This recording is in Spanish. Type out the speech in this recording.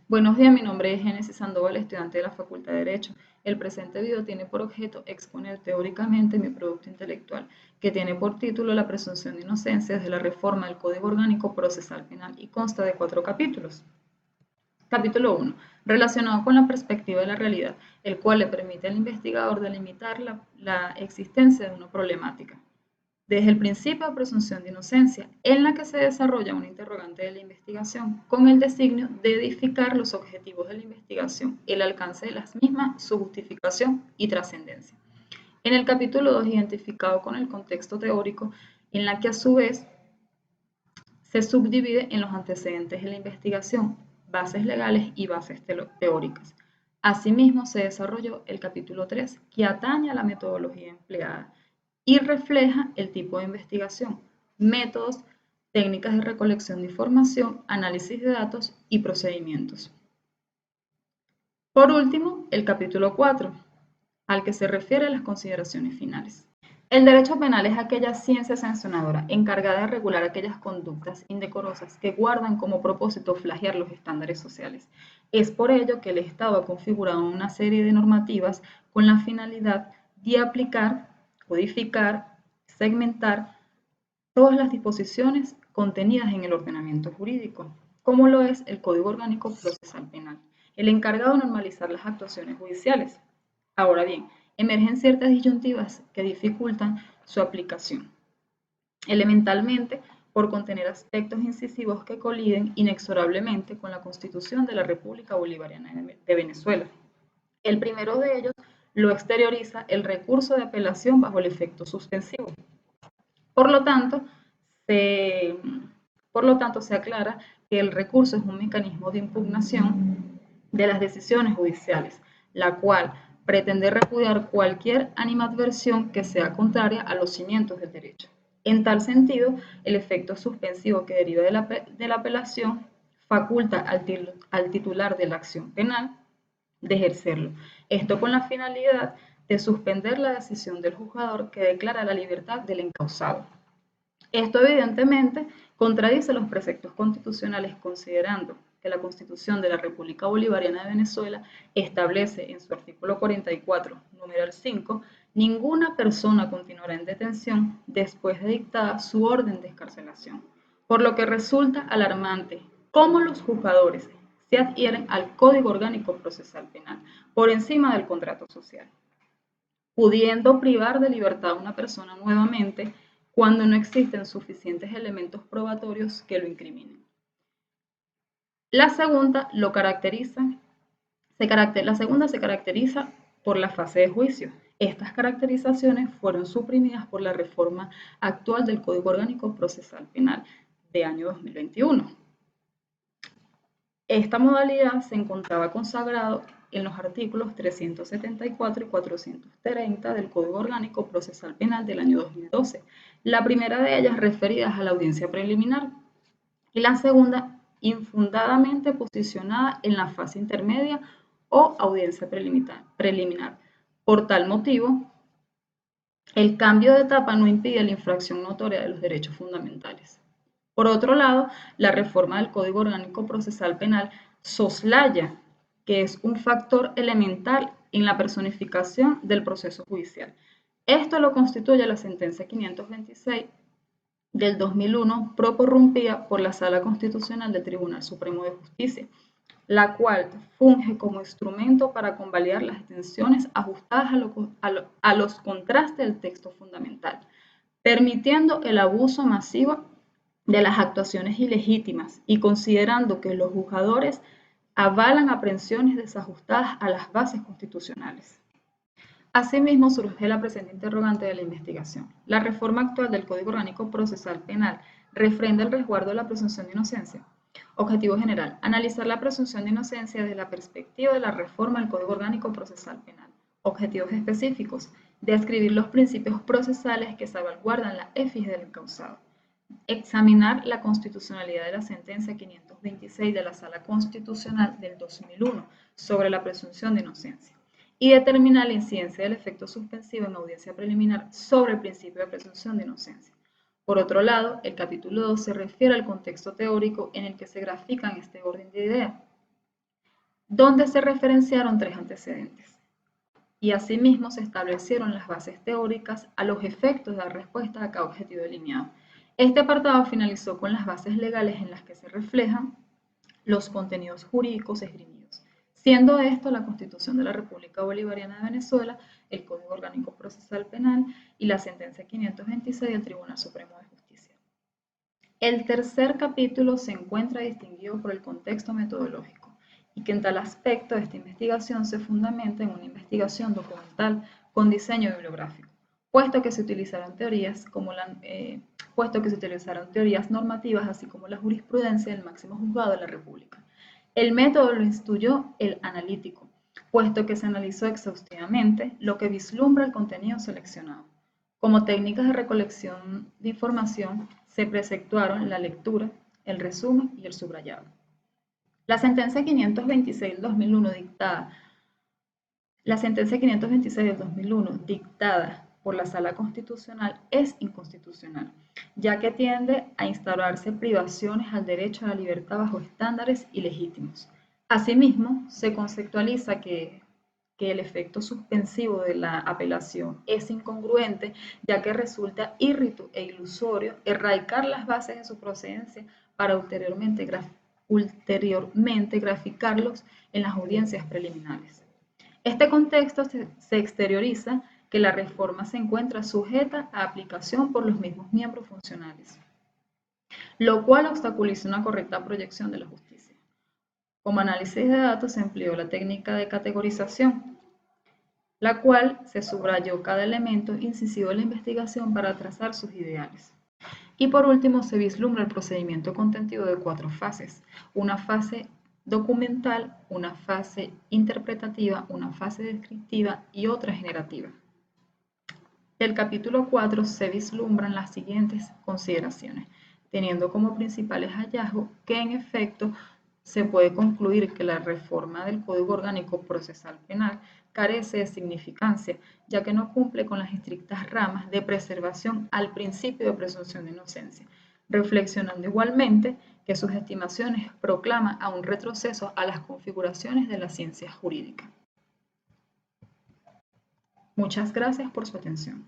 Buenos días, mi nombre es Génesis Sandoval, estudiante de la Facultad de Derecho. El presente video tiene por objeto exponer teóricamente mi producto intelectual, que tiene por título La presunción de inocencia desde la reforma del Código Orgánico Procesal Penal y consta de 4 capítulos. Capítulo 1. Relacionado con la perspectiva de la realidad, el cual le permite al investigador delimitar la existencia de una problemática desde el principio de presunción de inocencia, en la que se desarrolla un interrogante de la investigación con el designio de edificar los objetivos de la investigación, el alcance de las mismas, su justificación y trascendencia. En el capítulo 2, identificado con el contexto teórico, en la que a su vez se subdivide en los antecedentes de la investigación, bases legales y bases teóricas. Asimismo, se desarrolló el capítulo 3, que atañe a la metodología empleada y refleja el tipo de investigación, métodos, técnicas de recolección de información, análisis de datos y procedimientos. Por último, el capítulo 4, al que se refiere a las consideraciones finales. El derecho penal es aquella ciencia sancionadora encargada de regular aquellas conductas indecorosas que guardan como propósito flagelar los estándares sociales. Es por ello que el Estado ha configurado una serie de normativas con la finalidad de aplicar, codificar, segmentar todas las disposiciones contenidas en el ordenamiento jurídico, como lo es el Código Orgánico Procesal Penal, el encargado de normalizar las actuaciones judiciales. Ahora bien, emergen ciertas disyuntivas que dificultan su aplicación, elementalmente por contener aspectos incisivos que coliden inexorablemente con la Constitución de la República Bolivariana de Venezuela. El primero de ellos lo exterioriza el recurso de apelación bajo el efecto suspensivo. Por lo tanto, se, se aclara que el recurso es un mecanismo de impugnación de las decisiones judiciales, la cual pretende repudiar cualquier animadversión que sea contraria a los cimientos del derecho. En tal sentido, el efecto suspensivo que deriva de la apelación faculta al titular de la acción penal de ejercerlo. Esto con la finalidad de suspender la decisión del juzgador que declara la libertad del encausado. Esto evidentemente contradice los preceptos constitucionales, considerando que la Constitución de la República Bolivariana de Venezuela establece en su artículo 44, numeral 5, ninguna persona continuará en detención después de dictada su orden de excarcelación, por lo que resulta alarmante cómo los juzgadores se adhieren al Código Orgánico Procesal Penal por encima del contrato social, pudiendo privar de libertad a una persona nuevamente cuando no existen suficientes elementos probatorios que lo incriminen. La segunda se caracteriza por la fase de juicio. Estas caracterizaciones fueron suprimidas por la reforma actual del Código Orgánico Procesal Penal de año 2021. Esta modalidad se encontraba consagrado en los artículos 374 y 430 del Código Orgánico Procesal Penal del año 2012. La primera de ellas referidas a la audiencia preliminar y la segunda infundadamente posicionada en la fase intermedia o audiencia preliminar. Por tal motivo, el cambio de etapa no impide la infracción notoria de los derechos fundamentales. Por otro lado, la reforma del Código Orgánico Procesal Penal soslaya que es un factor elemental en la personificación del proceso judicial. Esto lo constituye la sentencia 526 del 2001, prorrumpida por la Sala Constitucional del Tribunal Supremo de Justicia, la cual funge como instrumento para convalidar las extensiones ajustadas a los contrastes del texto fundamental, permitiendo el abuso masivo de las actuaciones ilegítimas y considerando que los juzgadores avalan aprehensiones desajustadas a las bases constitucionales. Asimismo, surge la presente interrogante de la investigación. La reforma actual del Código Orgánico Procesal Penal refrenda el resguardo de la presunción de inocencia. Objetivo general: analizar la presunción de inocencia desde la perspectiva de la reforma del Código Orgánico Procesal Penal. Objetivos específicos: describir los principios procesales que salvaguardan la efigie del encausado. Examinar la constitucionalidad de la sentencia 526 de la Sala Constitucional del 2001 sobre la presunción de inocencia y determinar la incidencia del efecto suspensivo en audiencia preliminar sobre el principio de presunción de inocencia. Por otro lado, el capítulo 2 se refiere al contexto teórico en el que se grafican este orden de ideas. donde se referenciaron 3 antecedentes. Y asimismo se establecieron las bases teóricas a los efectos de la respuesta a cada objetivo delineado. Este apartado finalizó con las bases legales en las que se reflejan los contenidos jurídicos esgrimidos, siendo esto la Constitución de la República Bolivariana de Venezuela, el Código Orgánico Procesal Penal y la Sentencia 526 del Tribunal Supremo de Justicia. El tercer capítulo se encuentra distinguido por el contexto metodológico y que en tal aspecto esta investigación se fundamenta en una investigación documental con diseño bibliográfico, puesto que se utilizaron teorías normativas así como la jurisprudencia del máximo juzgado de la República. El método lo instituyó el analítico, puesto que se analizó exhaustivamente lo que vislumbra el contenido seleccionado. Como técnicas de recolección de información se preceptuaron la lectura, el resumen y el subrayado. La sentencia 526 del 2001 dictada por la Sala Constitucional es inconstitucional, ya que tiende a instaurarse privaciones al derecho a la libertad bajo estándares ilegítimos. Asimismo, se conceptualiza que el efecto suspensivo de la apelación es incongruente, ya que resulta írrito e ilusorio erradicar las bases de su procedencia para ulteriormente graficarlos en las audiencias preliminares. Este contexto se exterioriza que la reforma se encuentra sujeta a aplicación por los mismos miembros funcionales, lo cual obstaculiza una correcta proyección de la justicia. Como análisis de datos se empleó la técnica de categorización, la cual se subrayó cada elemento incisivo de la investigación para trazar sus ideales. Y por último se vislumbra el procedimiento contentivo de 4 fases: una fase documental, una fase interpretativa, una fase descriptiva y otra generativa. Del capítulo 4 se vislumbran las siguientes consideraciones, teniendo como principales hallazgos que en efecto se puede concluir que la reforma del Código Orgánico Procesal Penal carece de significancia, ya que no cumple con las estrictas ramas de preservación al principio de presunción de inocencia, reflexionando igualmente que sus estimaciones proclaman a un retroceso a las configuraciones de la ciencia jurídica. Muchas gracias por su atención.